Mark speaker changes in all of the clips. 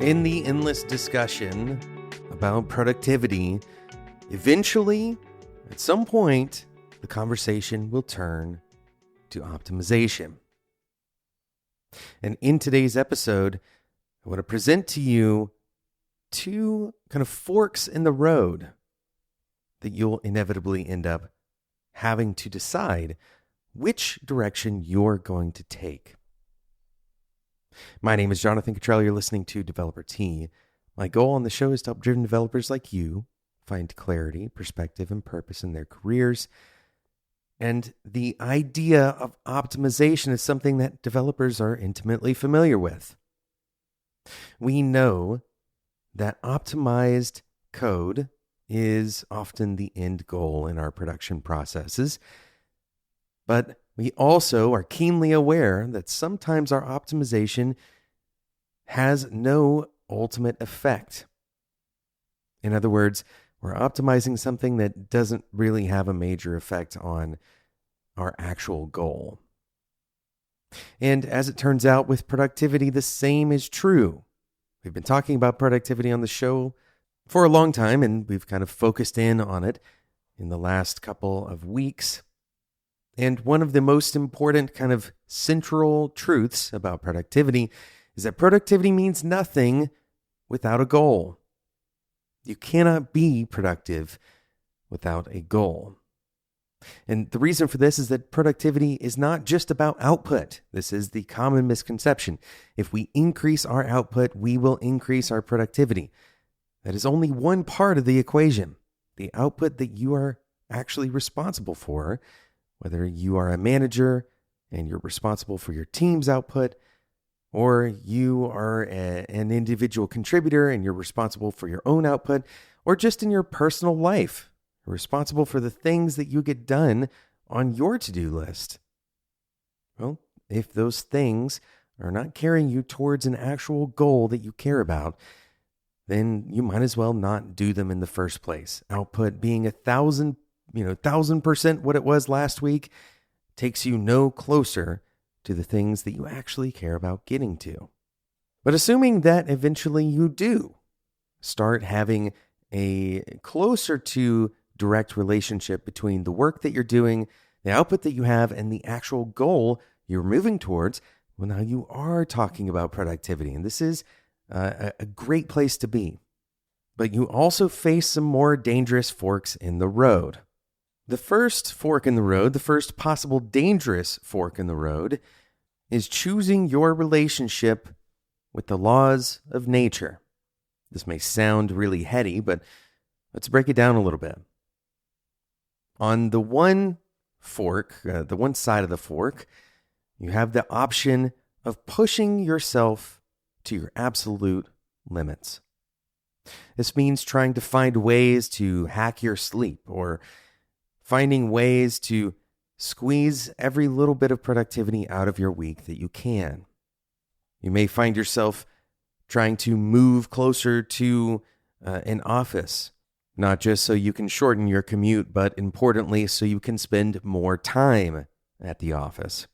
Speaker 1: In the endless discussion about productivity, eventually, at some point, the conversation will turn to optimization. And in today's episode, I want to present to you two kind of forks in the road that you'll inevitably end up having to decide which direction you're going to take. My name is Jonathan Cottrell. You're listening to Developer T. My goal on the show is to help driven developers like you find clarity, perspective, and purpose in their careers. And the idea of optimization is something that developers are intimately familiar with. We know that optimized code is often the end goal in our production processes, but we also are keenly aware that sometimes our optimization has no ultimate effect. In other words, we're optimizing something that doesn't really have a major effect on our actual goal. And as it turns out with productivity, the same is true. We've been talking about productivity on the show for a long time, and we've kind of focused in on it in the last couple of weeks. And one of the most important kind of central truths about productivity is that productivity means nothing without a goal. You cannot be productive without a goal. And the reason for this is that productivity is not just about output. This is the common misconception. If we increase our output, we will increase our productivity. That is only one part of the equation. The output that you are actually responsible for, whether you are a manager and you're responsible for your team's output, or you are an individual contributor and you're responsible for your own output, or just in your personal life, you're responsible for the things that you get done on your to-do list. Well, if those things are not carrying you towards an actual goal that you care about, then you might as well not do them in the first place. Output being 1,000% what it was last week takes you no closer to the things that you actually care about getting to. But assuming that eventually you do start having a closer to direct relationship between the work that you're doing, the output that you have, and the actual goal you're moving towards, well, now you are talking about productivity. And this is a great place to be. But you also face some more dangerous forks in the road. The first fork in the road, the first possible dangerous fork in the road, is choosing your relationship with the laws of nature. This may sound really heady, but let's break it down a little bit. On the one fork, the one side of the fork, you have the option of pushing yourself to your absolute limits. This means trying to find ways to hack your sleep or finding ways to squeeze every little bit of productivity out of your week that you can. You may find yourself trying to move closer to an office, not just so you can shorten your commute, but importantly, so you can spend more time at the office.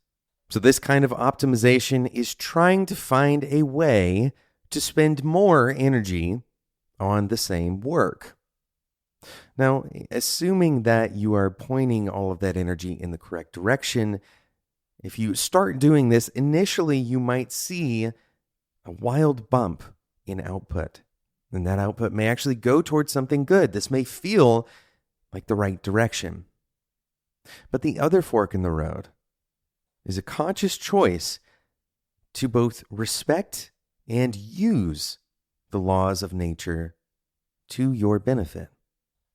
Speaker 1: So this kind of optimization is trying to find a way to spend more energy on the same work. Now, assuming that you are pointing all of that energy in the correct direction, if you start doing this, initially you might see a wild bump in output. And that output may actually go towards something good. This may feel like the right direction. But the other fork in the road is a conscious choice to both respect and use the laws of nature to your benefit.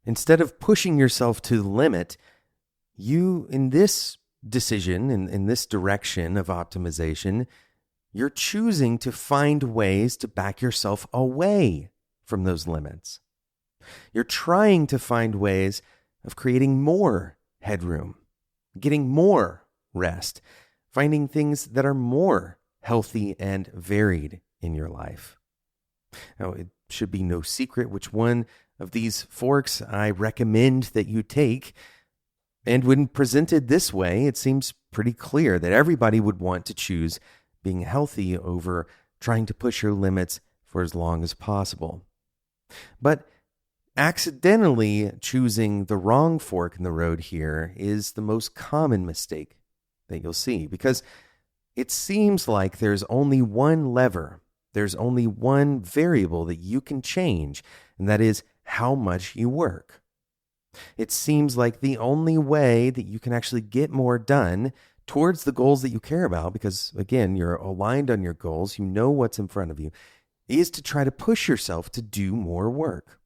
Speaker 1: Instead of pushing yourself to the limit, you, in this decision, in this direction of optimization, you're choosing to find ways to back yourself away from those limits. You're trying to find ways of creating more headroom, getting more rest, finding things that are more healthy and varied in your life. Now, it should be no secret which one of these forks I recommend that you take. And when presented this way, it seems pretty clear that everybody would want to choose being healthy over trying to push your limits for as long as possible. But accidentally choosing the wrong fork in the road here is the most common mistake that you'll see, because it seems like there's only one lever, there's only one variable that you can change, and that is how much you work. It seems like the only way that you can actually get more done towards the goals that you care about, because again, you're aligned on your goals, you know what's in front of you, is to try to push yourself to do more work.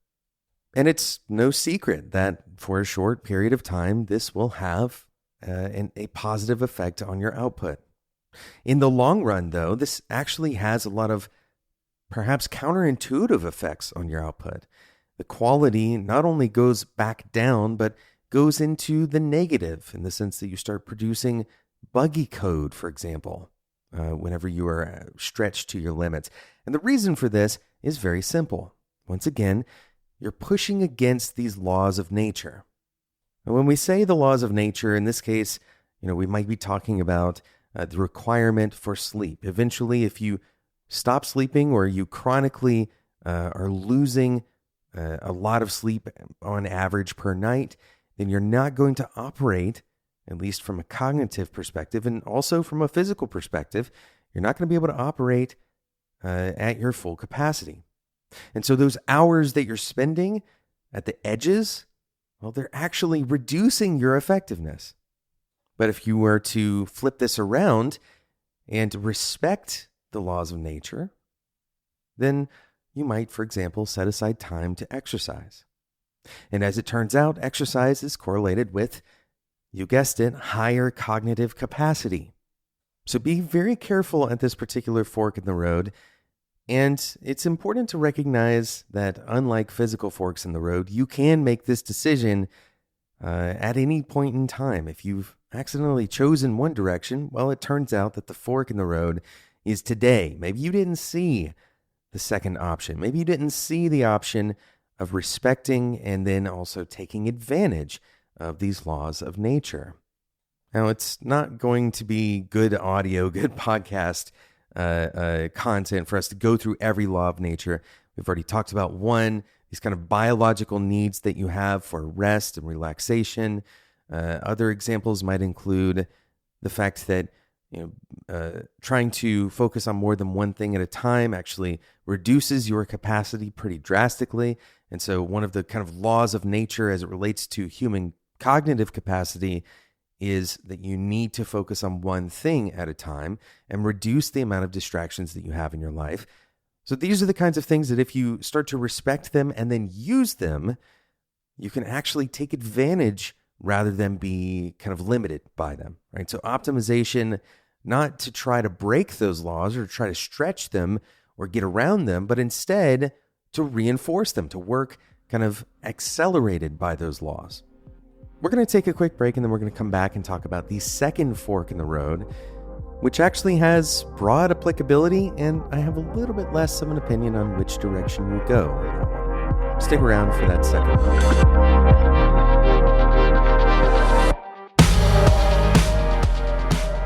Speaker 1: And it's no secret that for a short period of time, this will have a positive effect on your output. In the long run, though, this actually has a lot of perhaps counterintuitive effects on your output. The quality not only goes back down, but goes into the negative in the sense that you start producing buggy code, for example, whenever you are stretched to your limits. And the reason for this is very simple. Once again, you're pushing against these laws of nature. And when we say the laws of nature, in this case, we might be talking about the requirement for sleep. Eventually, if you stop sleeping or you chronically are losing a lot of sleep on average per night, then you're not going to operate, at least from a cognitive perspective and also from a physical perspective, you're not going to be able to operate at your full capacity. And so those hours that you're spending at the edges, well, they're actually reducing your effectiveness. But if you were to flip this around and respect the laws of nature, then you might, for example, set aside time to exercise. And as it turns out, exercise is correlated with, you guessed it, higher cognitive capacity. So be very careful at this particular fork in the road. And it's important to recognize that unlike physical forks in the road, you can make this decision at any point in time. If you've accidentally chosen one direction, well, it turns out that the fork in the road is today. Maybe you didn't see the second option. Maybe you didn't see the option of respecting and then also taking advantage of these laws of nature. Now, it's not going to be good audio, good podcast content for us to go through every law of nature. We've already talked about one, these kind of biological needs that you have for rest and relaxation. Other examples might include the fact that trying to focus on more than one thing at a time actually reduces your capacity pretty drastically. And so one of the kind of laws of nature as it relates to human cognitive capacity is that you need to focus on one thing at a time and reduce the amount of distractions that you have in your life. So these are the kinds of things that if you start to respect them and then use them, you can actually take advantage rather than be kind of limited by them, right? So optimization, not to try to break those laws or try to stretch them or get around them, but instead to reinforce them, to work kind of accelerated by those laws. We're going to take a quick break and then we're going to come back and talk about the second fork in the road, which actually has broad applicability, and I have a little bit less of an opinion on which direction you go on that one. Stick around for that second part.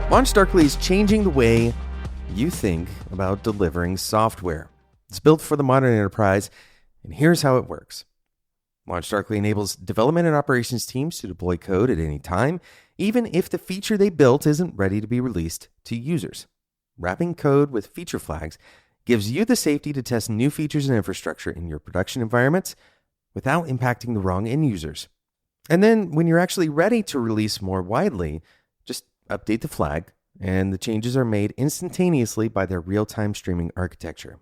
Speaker 1: LaunchDarkly is changing the way you think about delivering software. It's built for the modern enterprise, and here's how it works. LaunchDarkly enables development and operations teams to deploy code at any time, even if the feature they built isn't ready to be released to users. Wrapping code with feature flags gives you the safety to test new features and infrastructure in your production environments without impacting the wrong end users. And then when you're actually ready to release more widely, just update the flag, and the changes are made instantaneously by their real-time streaming architecture.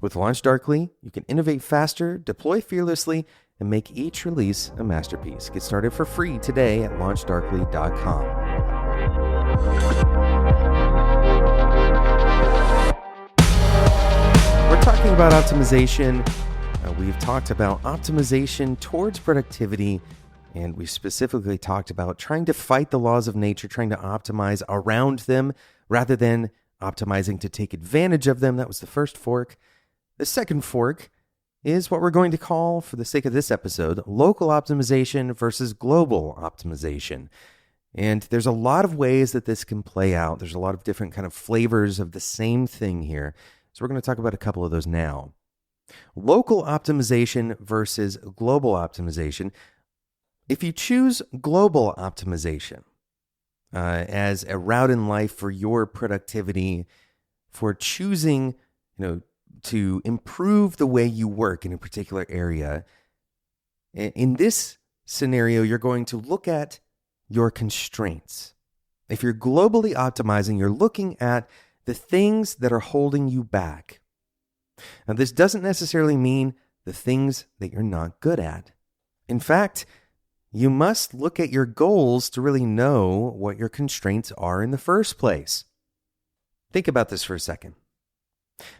Speaker 1: With LaunchDarkly, you can innovate faster, deploy fearlessly, and make each release a masterpiece. Get started for free today at launchdarkly.com. We're talking about optimization. We've talked about optimization towards productivity, and we specifically talked about trying to fight the laws of nature, trying to optimize around them rather than optimizing to take advantage of them. That was the first fork. The second fork is what we're going to call, for the sake of this episode, local optimization versus global optimization. And there's a lot of ways that this can play out. There's a lot of different kind of flavors of the same thing here. So we're going to talk about a couple of those now. Local optimization versus global optimization. If you choose global optimization as a route in life for your productivity, for choosing, to improve the way you work in a particular area, in this scenario, you're going to look at your constraints. If you're globally optimizing, you're looking at the things that are holding you back. Now, this doesn't necessarily mean the things that you're not good at. In fact, you must look at your goals to really know what your constraints are in the first place. Think about this for a second.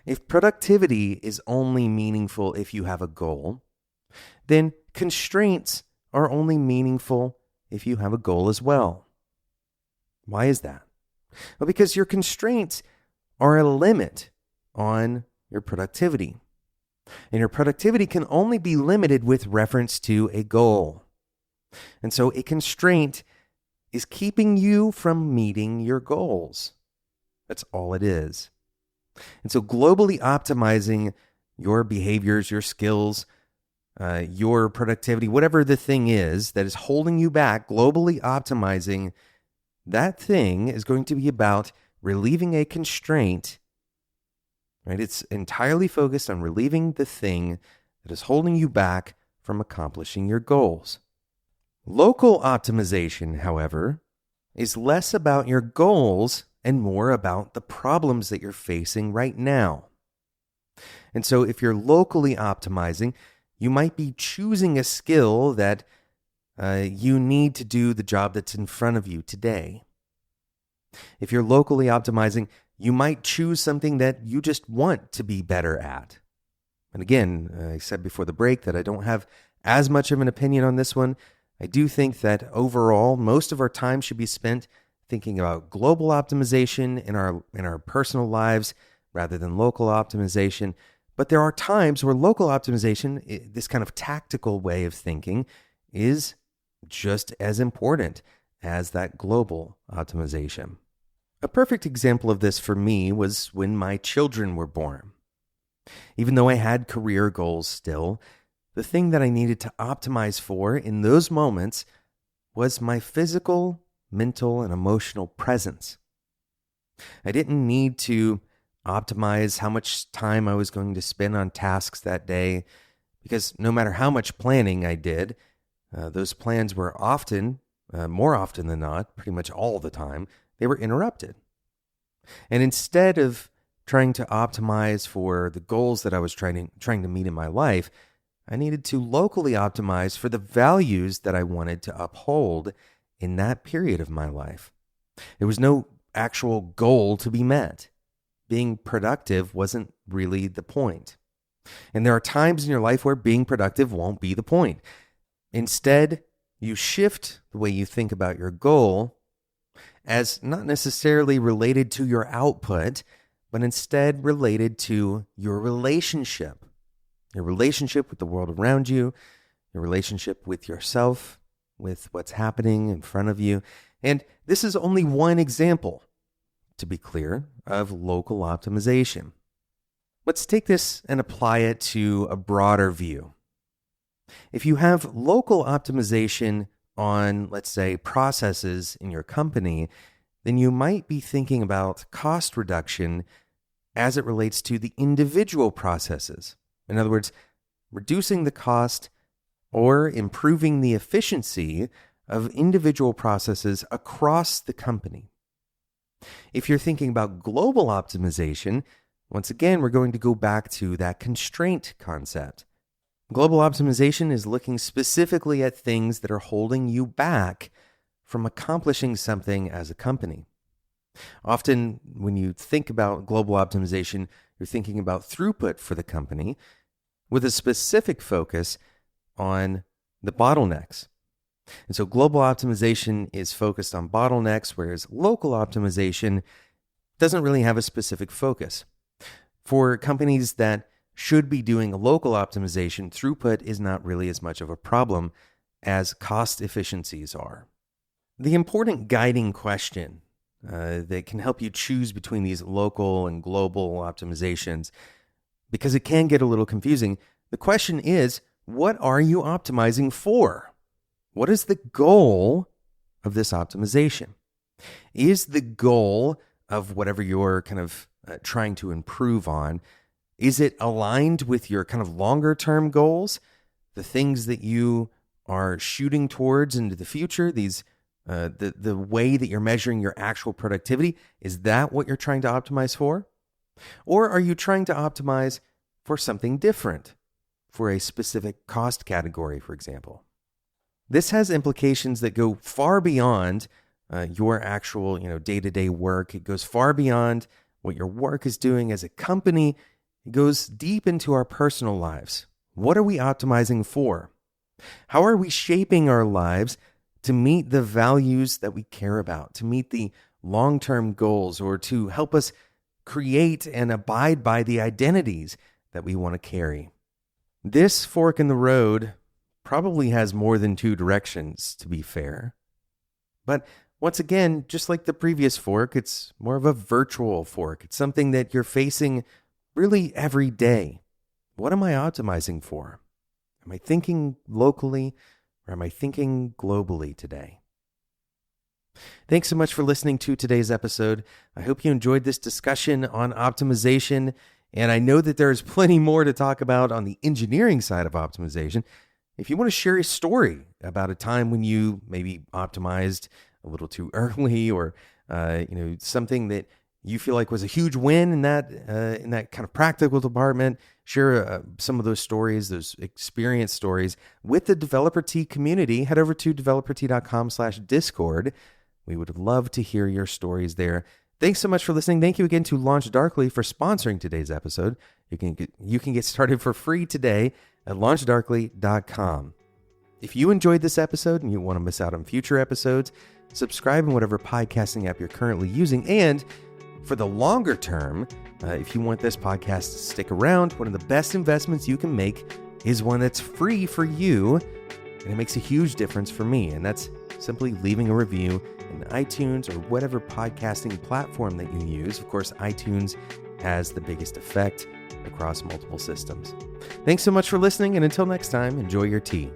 Speaker 1: If productivity is only meaningful if you have a goal, then constraints are only meaningful if you have a goal as well. Why is that? Well, because your constraints are a limit on your productivity. And your productivity can only be limited with reference to a goal. And so a constraint is keeping you from meeting your goals. That's all it is. And so globally optimizing your behaviors, your skills, your productivity, whatever the thing is that is holding you back, globally optimizing that thing is going to be about relieving a constraint, right? It's entirely focused on relieving the thing that is holding you back from accomplishing your goals. Local optimization, however, is less about your goals and more about the problems that you're facing right now. And so if you're locally optimizing, you might be choosing a skill that you need to do the job that's in front of you today. If you're locally optimizing, you might choose something that you just want to be better at. And again, I said before the break that I don't have as much of an opinion on this one. I do think that overall, most of our time should be spent thinking about global optimization in our personal lives rather than local optimization. But there are times where local optimization, this kind of tactical way of thinking, is just as important as that global optimization. A perfect example of this for me was when my children were born. Even though I had career goals still, the thing that I needed to optimize for in those moments was my physical, mental, and emotional presence. I didn't need to optimize how much time I was going to spend on tasks that day, because no matter how much planning I did, those plans were often, more often than not, pretty much all the time, they were interrupted. And instead of trying to optimize for the goals that I was trying to meet in my life, I needed to locally optimize for the values that I wanted to uphold in that period of my life. There was no actual goal to be met. Being productive wasn't really the point. And there are times in your life where being productive won't be the point. Instead, you shift the way you think about your goal as not necessarily related to your output, but instead related to your relationship with the world around you, your relationship with yourself, with what's happening in front of you. And this is only one example, to be clear, of local optimization. Let's take this and apply it to a broader view. If you have local optimization on, let's say, processes in your company, then you might be thinking about cost reduction as it relates to the individual processes. In other words, reducing the cost or improving the efficiency of individual processes across the company. If you're thinking about global optimization, once again, we're going to go back to that constraint concept. Global optimization is looking specifically at things that are holding you back from accomplishing something as a company. Often, when you think about global optimization, you're thinking about throughput for the company with a specific focus on the bottlenecks. And so global optimization is focused on bottlenecks, whereas local optimization doesn't really have a specific focus. For companies that should be doing local optimization, throughput is not really as much of a problem as cost efficiencies are. The important guiding question that can help you choose between these local and global optimizations, because it can get a little confusing. The question is, what are you optimizing for? What is the goal of this optimization? Is the goal of whatever you're kind of trying to improve on, is it aligned with your kind of longer term goals, the things that you are shooting towards into the future, these the way that you're measuring your actual productivity? Is that what you're trying to optimize for? Or are you trying to optimize for something different, for a specific cost category, for example? This has implications that go far beyond your actual, day-to-day work. It goes far beyond what your work is doing as a company. It goes deep into our personal lives. What are we optimizing for? How are we shaping our lives to meet the values that we care about, to meet the long-term goals, or to help us create and abide by the identities that we want to carry? This fork in the road probably has more than two directions, to be fair. But once again, just like the previous fork, it's more of a virtual fork. It's something that you're facing really every day. What am I optimizing for? Am I thinking locally, or am I thinking globally today? Thanks so much for listening to today's episode. I hope you enjoyed this discussion on optimization, and I know that there's plenty more to talk about on the engineering side of optimization. If you want to share a story about a time when you maybe optimized a little too early, or something that you feel like was a huge win in that kind of practical department, share some of those stories, those experience stories with the Developer Tea community. Head over to developertea.com/Discord. We would love to hear your stories there. Thanks so much for listening. Thank you again to Launch Darkly for sponsoring today's episode. You can get started for free today at launchdarkly.com. If you enjoyed this episode and you want to miss out on future episodes, subscribe in whatever podcasting app you're currently using. And for the longer term, if you want this podcast to stick around, one of the best investments you can make is one that's free for you, and it makes a huge difference for me. And that's simply leaving a review in iTunes or whatever podcasting platform that you use. Of course, iTunes has the biggest effect across multiple systems. Thanks so much for listening, and until next time, enjoy your tea.